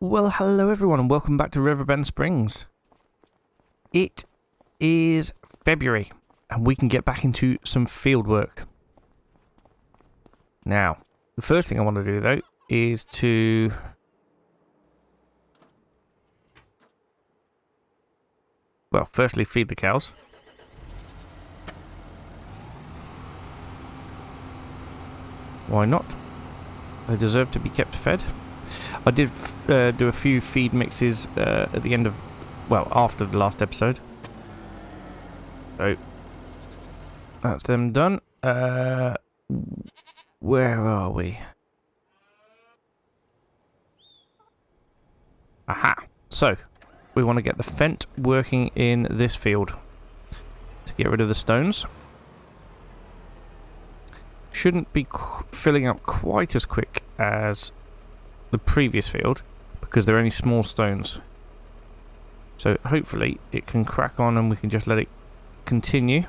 Well, hello everyone and welcome back to Riverbend Springs. It is February and we can get back into some field work. Now, the first thing I want to do though is to... well, firstly feed the cows. Why not? They deserve to be kept fed. I did do a few feed mixes at the end of, well, after the last episode. So, that's them done. Where are we? Aha! So, we want to get the Fent working in this field to get rid of the stones. Shouldn't be filling up quite as quick as the previous field because they're only small stones. So hopefully it can crack on and we can just let it continue.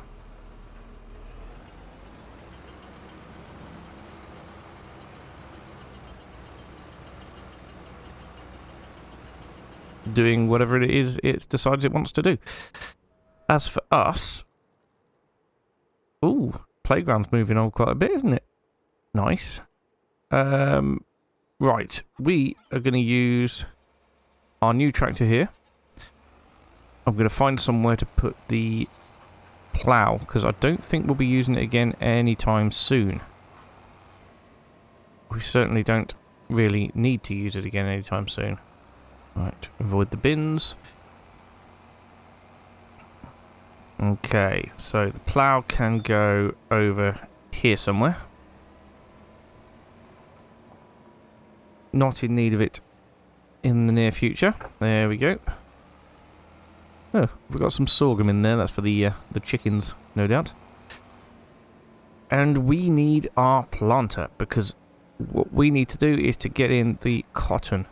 Doing whatever it is it decides it wants to do. As for us... ooh, playground's moving on quite a bit, isn't it? Nice. Right, we are going to use our new tractor here. I'm going to find somewhere to put the plough, because I don't think we'll be using it again anytime soon. We certainly don't really need to use it again anytime soon. Right, avoid the bins. Okay, so the plough can go over here somewhere. Not in need of it in the near future. There we go. Oh, we've got some sorghum in there. That's for the chickens, no doubt. And we need our planter, because what we need to do is to get in the cotton.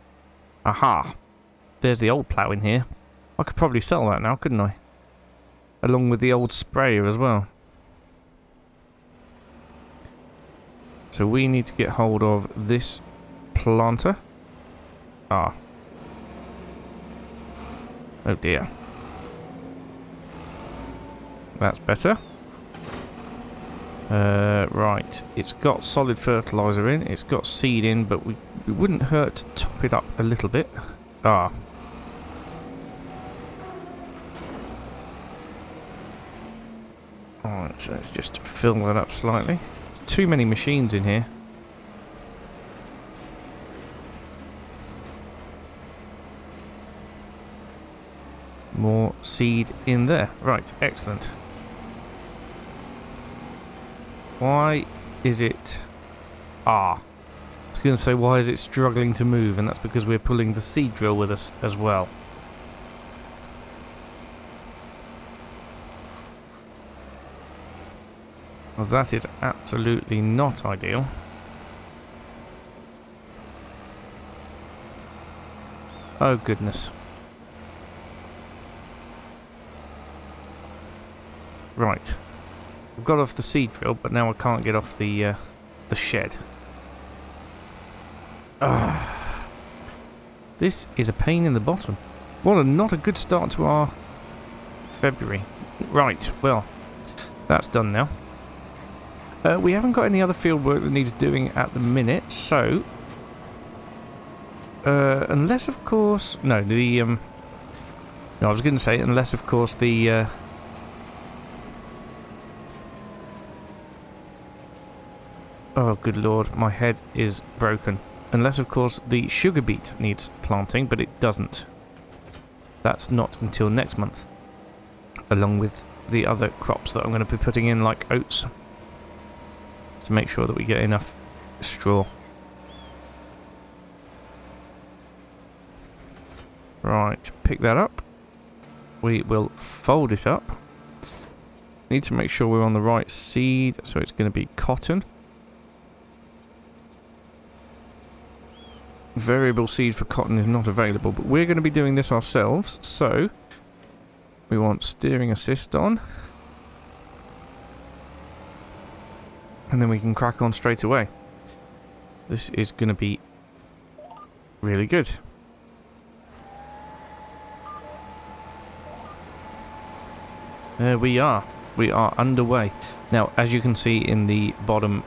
Aha! There's the old plough in here. I could probably sell that now, couldn't I? Along with the old sprayer as well. So we need to get hold of this planter. Ah. Oh dear. That's better. Right. It's got solid fertiliser in. It's got seed in, but it wouldn't hurt to top it up a little bit. Ah. Alright, so let's just fill that up slightly. There's too many machines in here. More seed in there. Right, excellent. Why is it... ah. I was going to say, why is it struggling to move? And that's because we're pulling the seed drill with us as well. Well, that is absolutely not ideal. Oh, goodness. Right. I've got off the seed drill, but now I can't get off the shed. Ah. This is a pain in the bottom. What not a good start to our February. Right, well, that's done now. We haven't got any other field work that needs doing at the minute, so... unless, of course... no, the... no, I was going to say, unless, of course, the... oh, good lord, my head is broken. Unless, of course, the sugar beet needs planting, but it doesn't. That's not until next month. Along with the other crops that I'm going to be putting in, like oats. To make sure that we get enough straw. Right, pick that up. We will fold it up. Need to make sure we're on the right seed, so it's going to be cotton. Variable seed for cotton is not available, but we're going to be doing this ourselves, so we want steering assist on. And then we can crack on straight away. This is going to be really good. We are. We are underway. Now, as you can see in the bottom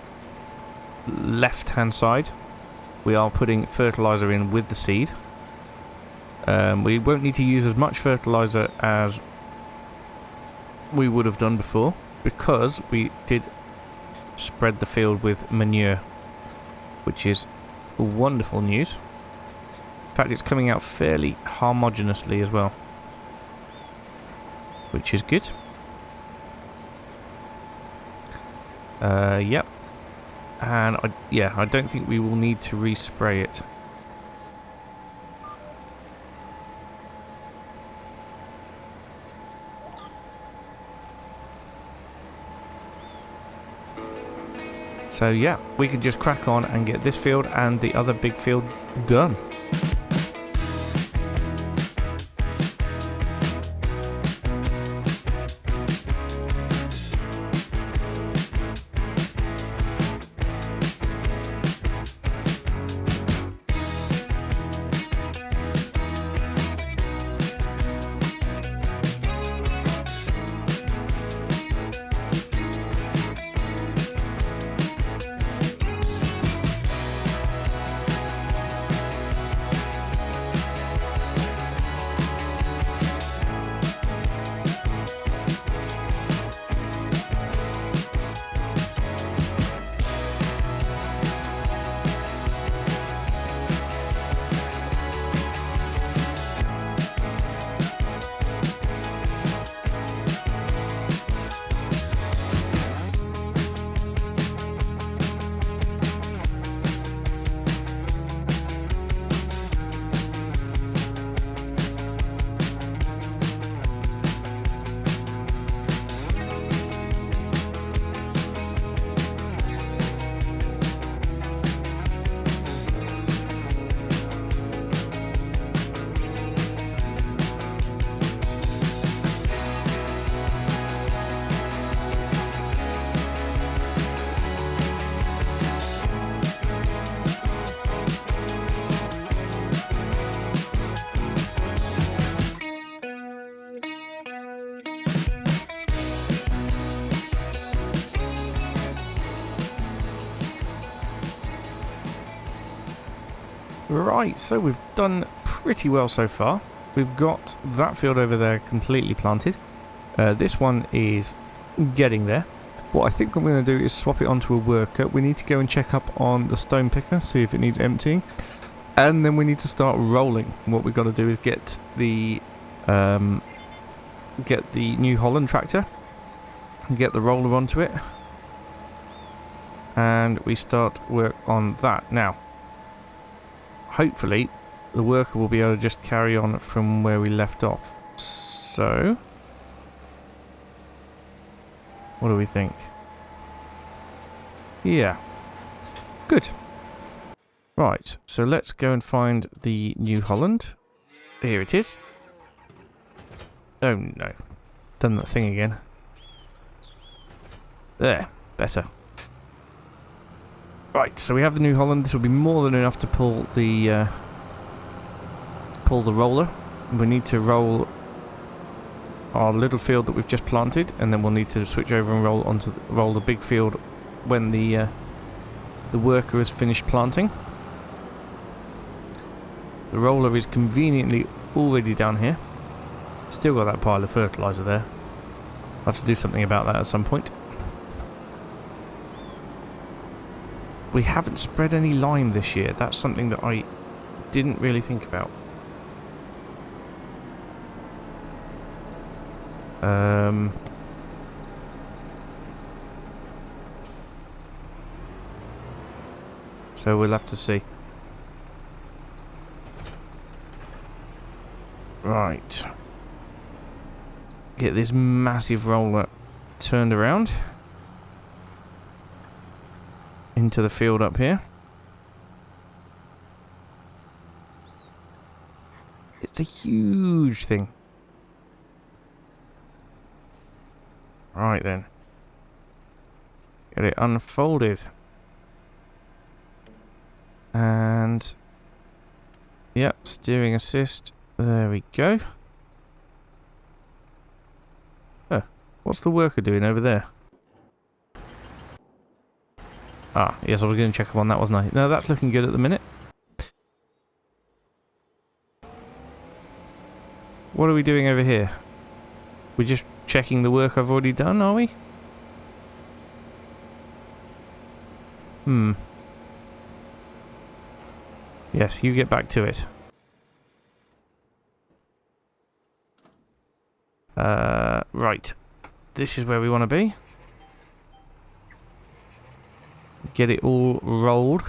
left-hand side, we are putting fertilizer in with the seed. We won't need to use as much fertilizer as we would have done before, because we did spread the field with manure, which is wonderful news. In fact, it's coming out fairly homogeneously as well, which is good. Yep. And I don't think we will need to respray it. So yeah, we can just crack on and get this field and the other big field done. Right, so we've done pretty well so far. We've got that field over there completely planted. This one is getting there. What I think I'm going to do is swap it onto a worker. We need to go and check up on the stone picker, see if it needs emptying. And then we need to start rolling. What we've got to do is get the New Holland tractor, get the roller onto it, and we start work on that. Now, hopefully the worker will be able to just carry on from where we left off. So, what do we think? Yeah, good. Right, so let's go and find the New Holland. Here it is. Oh no, done that thing again. There, better. Right, so we have the New Holland. This will be more than enough to pull the roller. We need to roll our little field that we've just planted, and then we'll need to switch over and roll the big field when the worker has finished planting. The roller is conveniently already down here. Still got that pile of fertilizer there. I'll have to do something about that at some point. We haven't spread any lime this year. That's something that I didn't really think about. So we'll have to see. Right. Get this massive roller turned around into the field up here. It's a huge thing. Right then. Get it unfolded. And yep, steering assist. There we go. Oh, What's the worker doing over there? Ah, yes, I was going to check up on that, wasn't I? No, that's looking good at the minute. What are we doing over here? We're just checking the work I've already done, are we? Hmm. Yes, you get back to it. Right. This is where we want to be. Get it all rolled.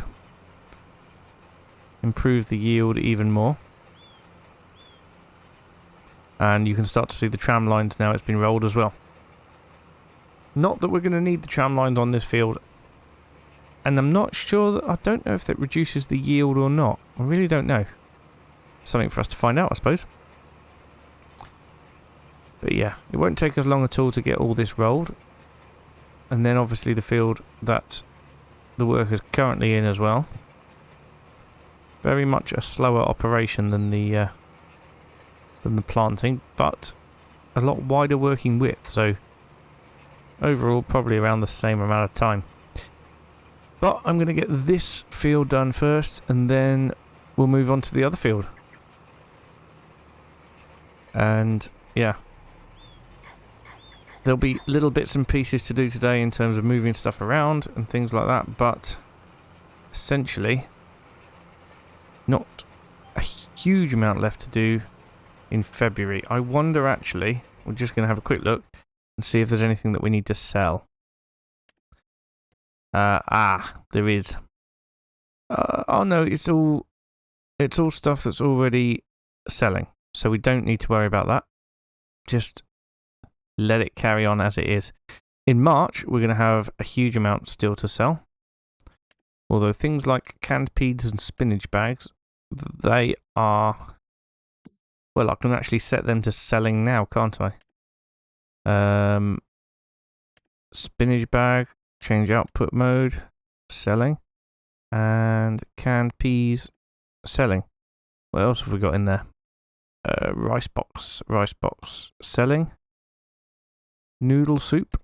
Improve the yield even more. And you can start to see the tram lines now it's been rolled as well. Not that we're going to need the tram lines on this field. And I'm not sure that... I don't know if that reduces the yield or not. I really don't know. Something for us to find out, I suppose. But yeah, it won't take us long at all to get all this rolled. And then obviously the field that the worker's currently in as well. Very much a slower operation than the planting, but a lot wider working width, so overall probably around the same amount of time. But I'm going to get this field done first, and then we'll move on to the other field. And yeah, there'll be little bits and pieces to do today in terms of moving stuff around and things like that, but essentially not a huge amount left to do in February. I wonder actually, we're just going to have a quick look and see if there's anything that we need to sell. There is. Oh no, it's all stuff that's already selling, so we don't need to worry about that. Just let it carry on as it is. In March, we're going to have a huge amount still to sell. Although things like canned peas and spinach bags, they are... Well, I can actually set them to selling now, can't I? Spinach bag, change output mode, selling. And canned peas, selling. What else have we got in there? Rice box, selling. Noodle soup,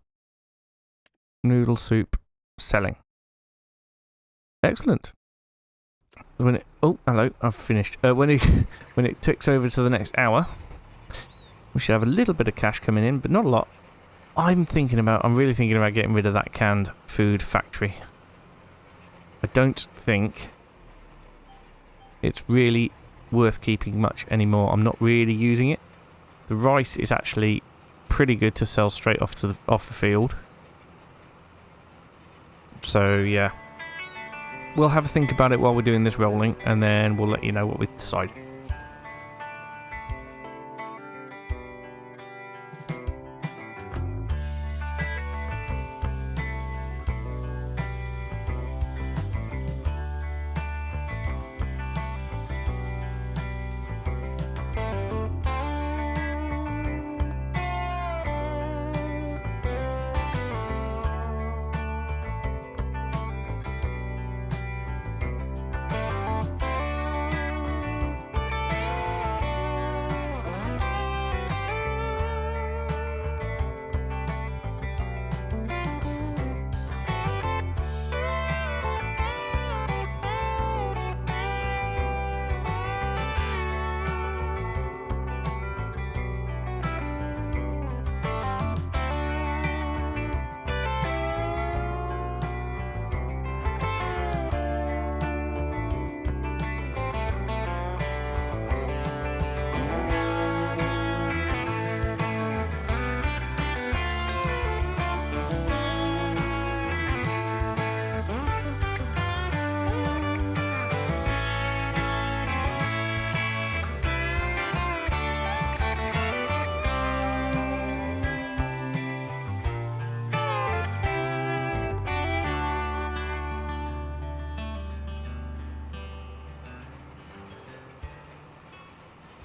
selling. Excellent. When it... Oh, hello, I've finished. When it ticks over to the next hour, we should have a little bit of cash coming in, but not a lot. I'm really thinking about getting rid of that canned food factory. I don't think it's really worth keeping much anymore. I'm not really using it. The rice is actually pretty good to sell straight off the field. So yeah, we'll have a think about it while we're doing this rolling, and then we'll let you know what we decide.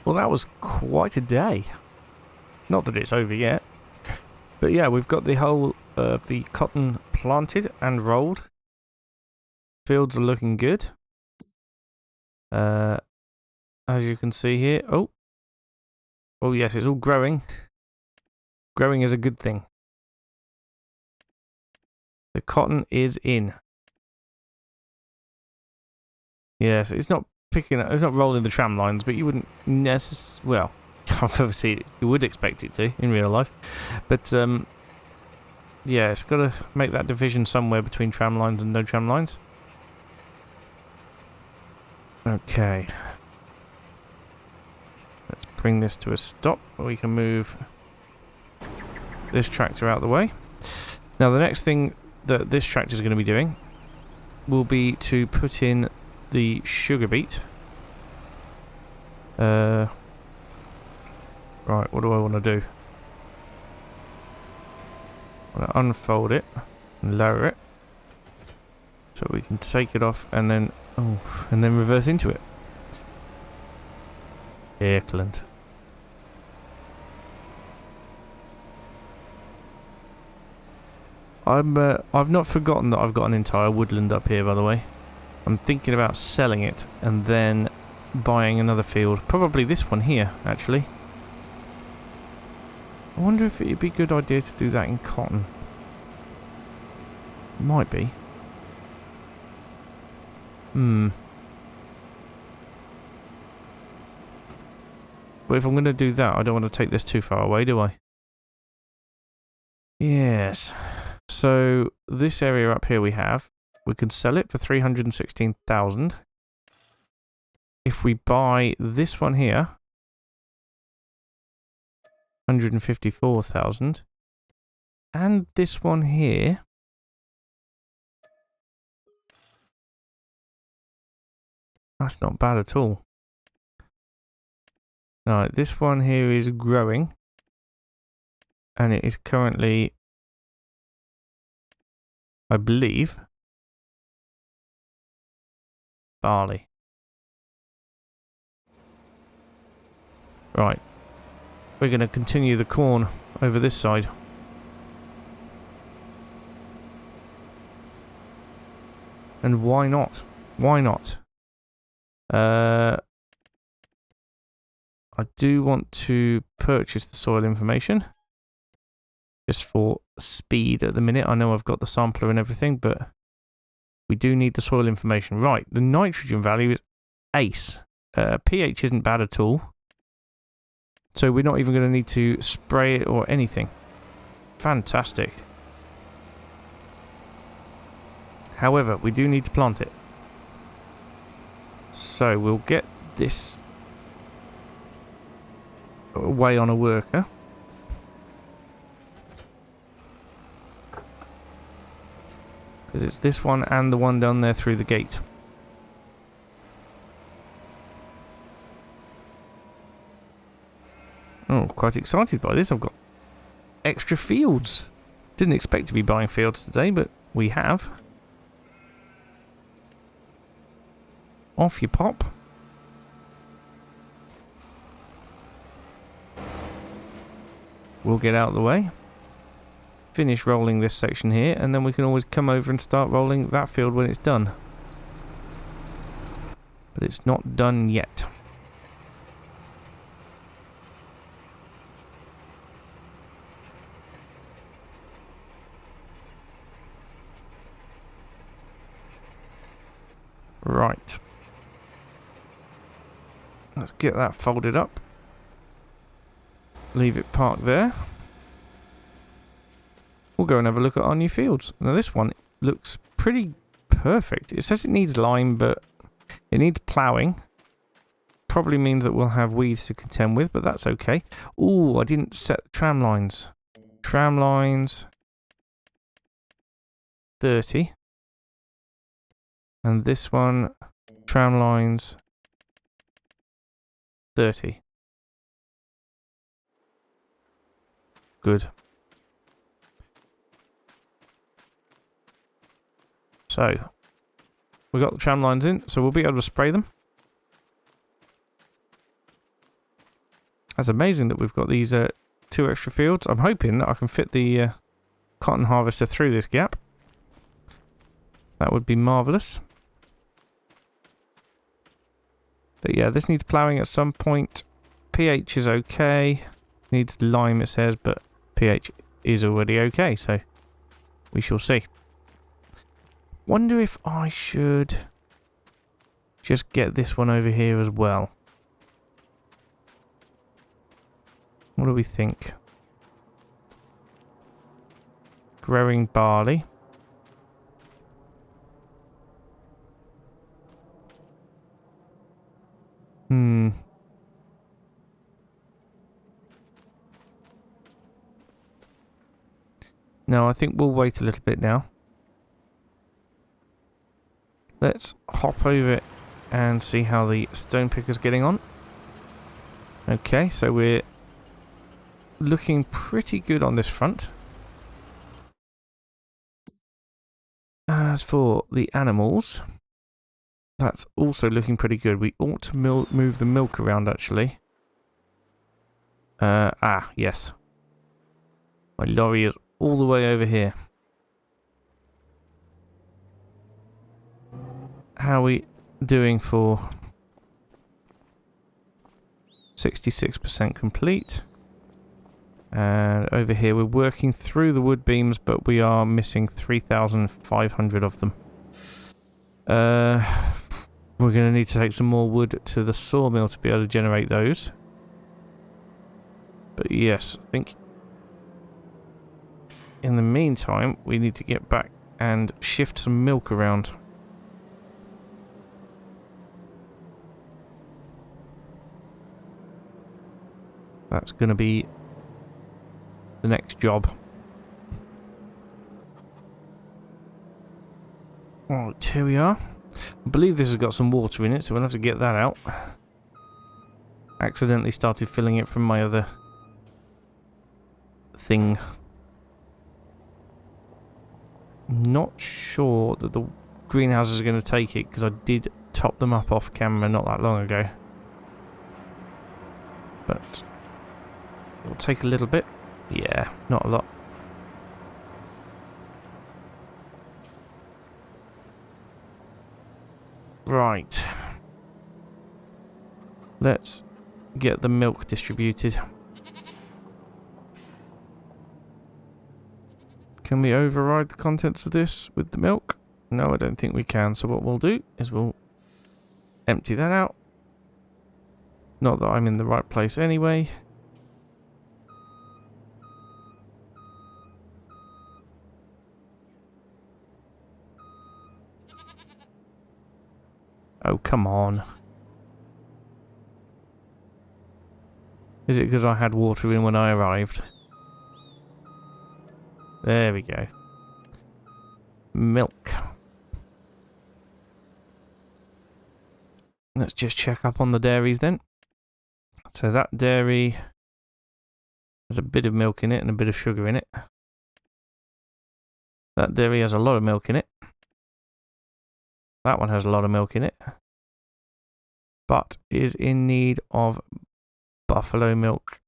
Well, that was quite a day. Not that it's over yet. But yeah, we've got the whole of the cotton planted and rolled. Fields are looking good. As you can see here. Oh yes, it's all growing. Growing is a good thing. The cotton is in. Yes, it's not picking up, it's not rolling the tram lines, but you wouldn't necessarily, well, obviously you would expect it to in real life. But, yeah, it's got to make that division somewhere between tram lines and no tram lines. Okay. Let's bring this to a stop. We can move this tractor out of the way. Now the next thing that this tractor is going to be doing will be to put in the sugar beet. Right, what do I want to do? I want to unfold it and lower it so we can take it off and then reverse into it. Excellent. I've not forgotten that I've got an entire woodland up here, by the way. I'm thinking about selling it and then buying another field. Probably this one here, actually. I wonder if it'd be a good idea to do that in cotton. Might be. But if I'm going to do that, I don't want to take this too far away, do I? Yes. So, this area up here we can sell it for 316,000. If we buy this one here, 154,000. And this one here, that's not bad at all. Right, this one here is growing. And it is currently, I believe, barley. Right. We're going to continue the corn over this side. And why not? Why not? I do want to purchase the soil information. Just for speed at the minute. I know I've got the sampler and everything, but we do need the soil information. Right, the nitrogen value is ace. pH isn't bad at all. So we're not even going to need to spray it or anything. Fantastic. However, we do need to plant it. So we'll get this away on a worker. Because it's this one and the one down there through the gate. Oh, quite excited by this. I've got extra fields. Didn't expect to be buying fields today, but we have. Off you pop. We'll get out of the way. Finish rolling this section here, and then we can always come over and start rolling that field when it's done. But it's not done yet. Right. Let's get that folded up. Leave it parked there. We'll go and have a look at our new fields. Now this one looks pretty perfect. It says it needs lime, but it needs ploughing. Probably means that we'll have weeds to contend with, but that's okay. Ooh, I didn't set tram lines. Tram lines 30. And this one, tram lines 30. Good. So, we got the tram lines in, so we'll be able to spray them. That's amazing that we've got these 2 extra fields. I'm hoping that I can fit the cotton harvester through this gap. That would be marvellous. But yeah, this needs ploughing at some point. pH is okay. Needs lime, it says, but pH is already okay, so we shall see. Wonder if I should just get this one over here as well. What do we think? Growing barley. No, I think we'll wait a little bit now. Let's hop over and see how the stone picker's getting on. Okay, so we're looking pretty good on this front. As for the animals, that's also looking pretty good. We ought to move the milk around, actually. Yes. My lorry is all the way over here. How are we doing for 66% complete? And over here we're working through the wood beams, but we are missing 3,500 of them. We're going to need to take some more wood to the sawmill to be able to generate those. But yes, I think in the meantime we need to get back and shift some milk around. That's going to be the next job. Alright, here we are. I believe this has got some water in it, so we'll have to get that out. Accidentally started filling it from my other thing. Not sure that the greenhouses are going to take it, because I did top them up off camera not that long ago. But it'll take a little bit. Yeah, not a lot. Right. Let's get the milk distributed. Can we override the contents of this with the milk? No, I don't think we can. So what we'll do is we'll empty that out. Not that I'm in the right place anyway. Oh, come on. Is it because I had water in when I arrived? There we go. Milk. Let's just check up on the dairies then. So that dairy has a bit of milk in it and a bit of sugar in it. That dairy has a lot of milk in it. That one has a lot of milk in it. But is in need of buffalo milk.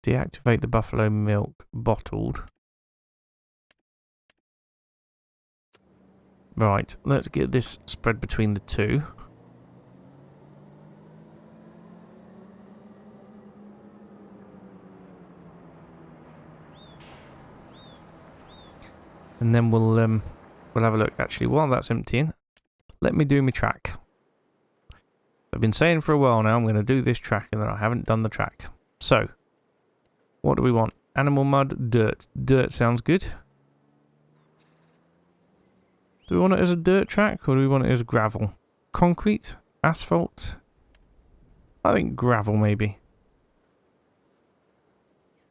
Deactivate the buffalo milk bottled. Right, let's get this spread between the two. And then we'll have a look. Actually, while that's emptying, let me do my track. I've been saying for a while now I'm going to do this track, and then I haven't done the track. So, what do we want? Animal mud, dirt. Dirt sounds good. Do we want it as a dirt track, or do we want it as gravel? Concrete? Asphalt? I think gravel, maybe.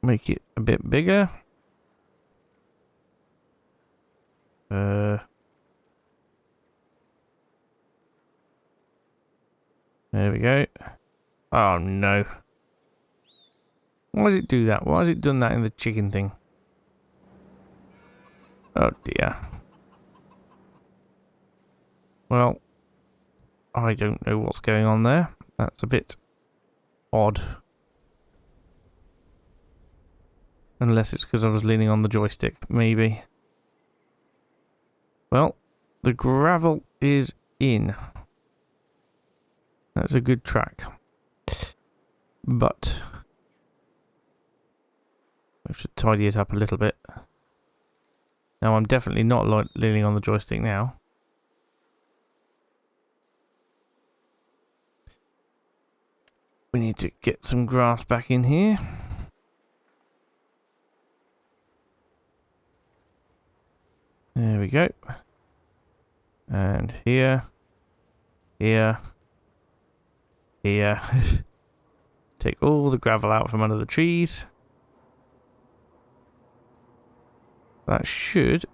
Make it a bit bigger. There we go. Oh no. Why does it do that? Why has it done that in the chicken thing? Oh dear. Well, I don't know what's going on there. That's a bit odd. Unless it's because I was leaning on the joystick, maybe. Well, the gravel is in. That's a good track. But we have to tidy it up a little bit. Now I'm definitely not leaning on the joystick now. We need to get some grass back in here. There we go. And here. Here. Here. Take all the gravel out from under the trees. That should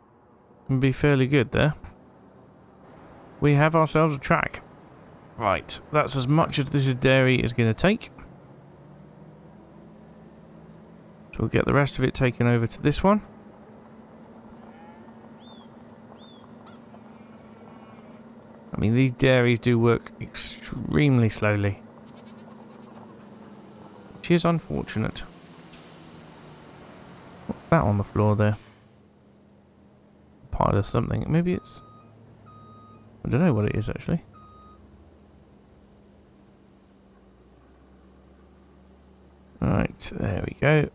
be fairly good there. We have ourselves a track. Right, that's as much as this dairy is going to take. So we'll get the rest of it taken over to this one. I mean, these dairies do work extremely slowly, which is unfortunate. What's that on the floor there? Pile of something. Maybe it's... I don't know what it is actually. Right, there we go.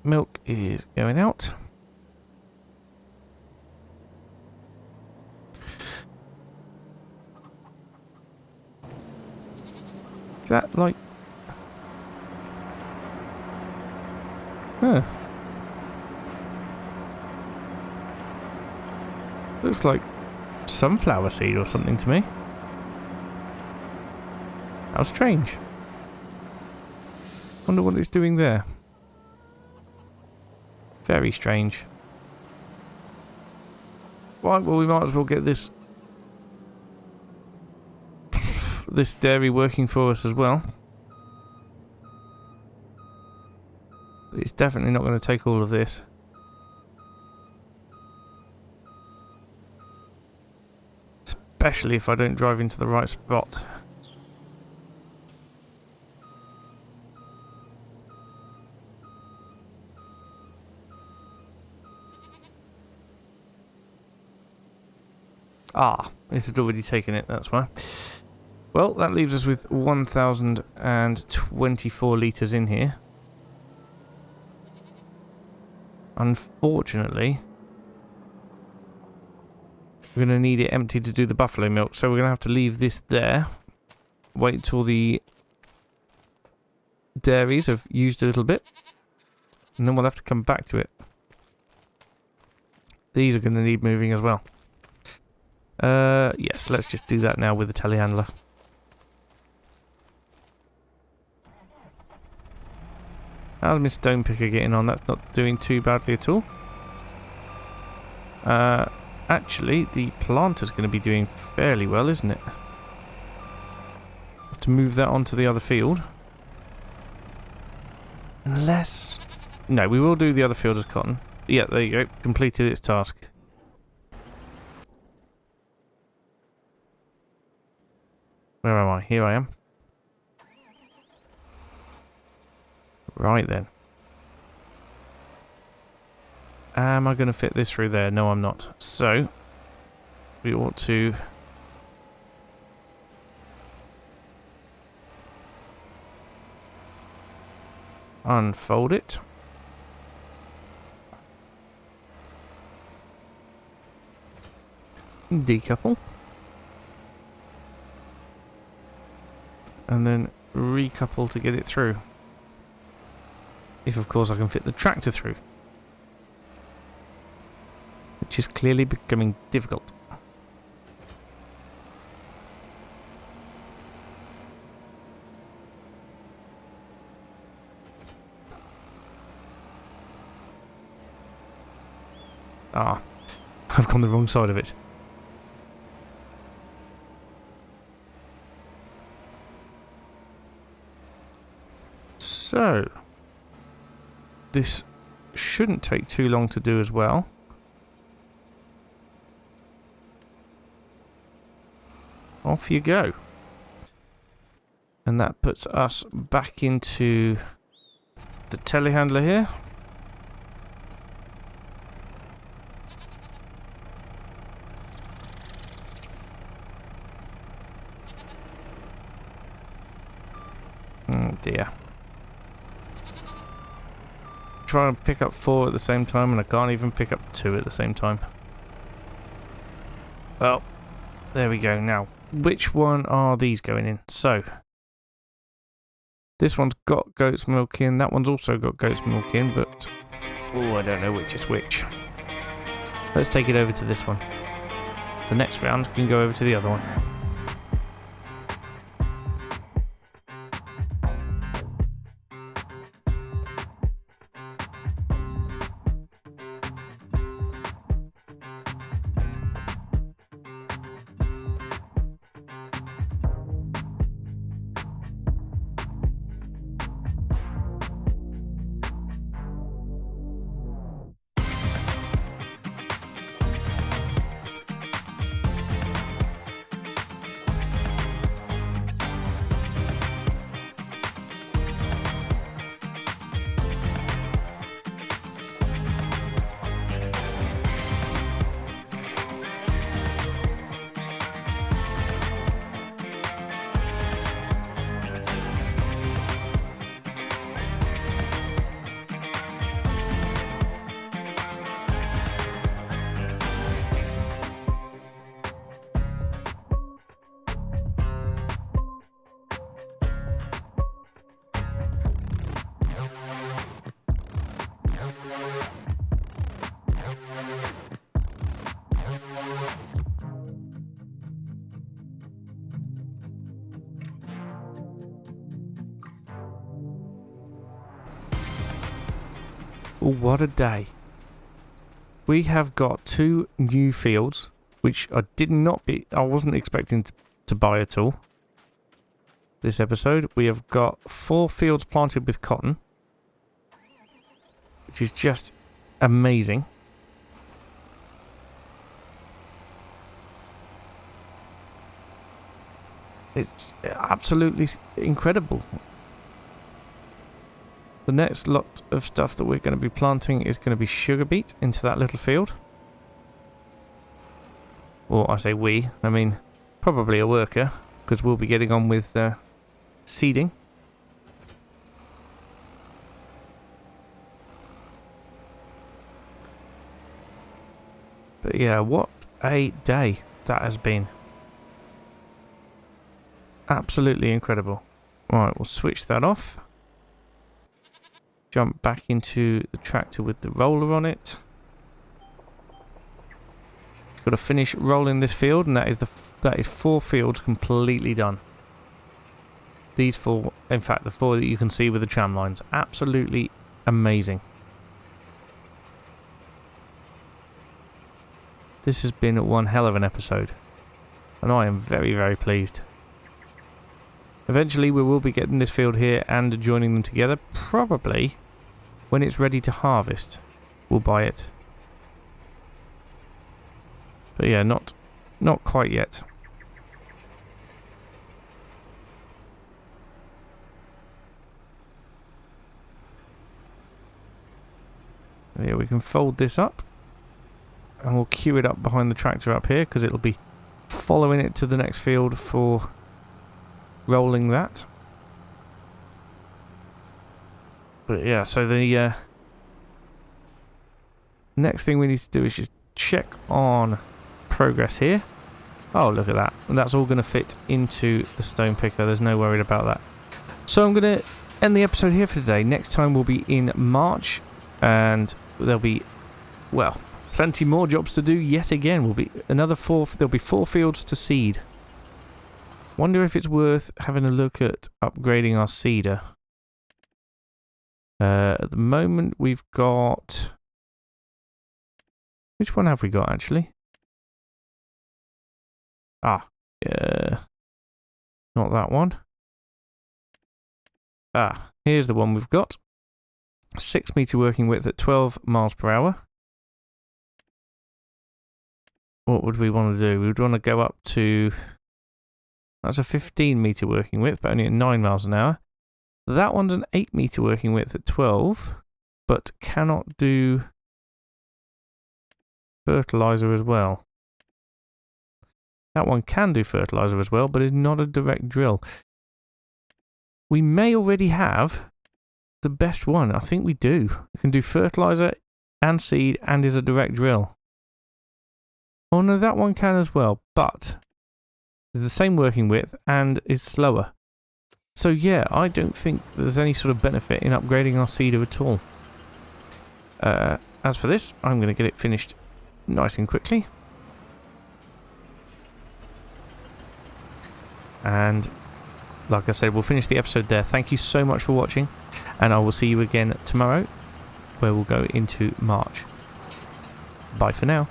Milk is going out. Is that like... Huh. Looks like sunflower seed or something to me. How strange. Wonder what it's doing there. Very strange. Right, well we might as well get this dairy working for us as well. It's definitely not going to take all of this. Especially if I don't drive into the right spot. Ah, it had already taken it, that's why. Well, that leaves us with 1,024 litres in here. Unfortunately, we're going to need it empty to do the buffalo milk, so we're going to have to leave this there. Wait till the dairies have used a little bit, and then we'll have to come back to it. These are going to need moving as well. Yes, let's just do that now with the telehandler. How's my stone picker getting on? That's not doing too badly at all. Actually, the planter's going to be doing fairly well, isn't it? Have to move that onto the other field. Unless... No, we will do the other field as cotton. Yeah, there you go. Completed its task. Where am I? Here I am. Right then. Am I going to fit this through there? No, I'm not. So, we ought to... unfold it. Decouple. And then recouple to get it through. If of course I can fit the tractor through. Which is clearly becoming difficult. Ah, I've gone the wrong side of it. So, this shouldn't take too long to do as well. Off you go. And that puts us back into the telehandler here. Oh dear. Try and pick up 4 at the same time and I can't even pick up 2 at the same time. Well, there we go. Now, which one are these going in? So, this one's got goat's milk in. That one's also got goat's milk in, but oh, I don't know which is which. Let's take it over to this one. The next round can go over to the other one. Oh, what a day. We have got 2 new fields, which I wasn't expecting to buy at all. This episode, we have got 4 fields planted with cotton, which is just amazing. It's absolutely incredible. The next lot of stuff that we're going to be planting is going to be sugar beet into that little field. Or I say we, I mean probably a worker, because we'll be getting on with seeding. But yeah, what a day that has been. Absolutely incredible. Right, we'll switch that off. Jump back into the tractor with the roller on it. Got to finish rolling this field, and that is 4 fields completely done. These 4, in fact, the 4 that you can see with the tram lines, absolutely amazing. This has been one hell of an episode, and I am very, very pleased. Eventually, we will be getting this field here and joining them together, probably when it's ready to harvest. We'll buy it. But yeah, not quite yet. Yeah, we can fold this up, and we'll queue it up behind the tractor up here, because it'll be following it to the next field for rolling that. But yeah, so the next thing we need to do is just check on progress here. Oh, look at that. And that's all going to fit into the stone picker. There's no worry about that. So I'm going to end the episode here for today. Next time we'll be in March, and there'll be, well, plenty more jobs to do yet again. There'll be 4 fields to seed. Wonder if it's worth having a look at upgrading our seeder. At the moment we've got... Which one have we got actually? Not that one. Here's the one we've got. 6 meter working width at 12 miles per hour. What would we want to do? We would want to go up to... That's a 15 meter working width, but only at 9 miles an hour. That one's an 8 meter working width at 12, but cannot do fertilizer as well. That one can do fertilizer as well, but is not a direct drill. We may already have the best one. I think we do. It can do fertilizer and seed and is a direct drill. Oh no, that one can as well, but it's the same working width and is slower. So yeah, I don't think there's any sort of benefit in upgrading our seeder at all. As for this, I'm going to get it finished nice and quickly. And like I said, we'll finish the episode there. Thank you so much for watching, and I will see you again tomorrow, where we'll go into March. Bye for now.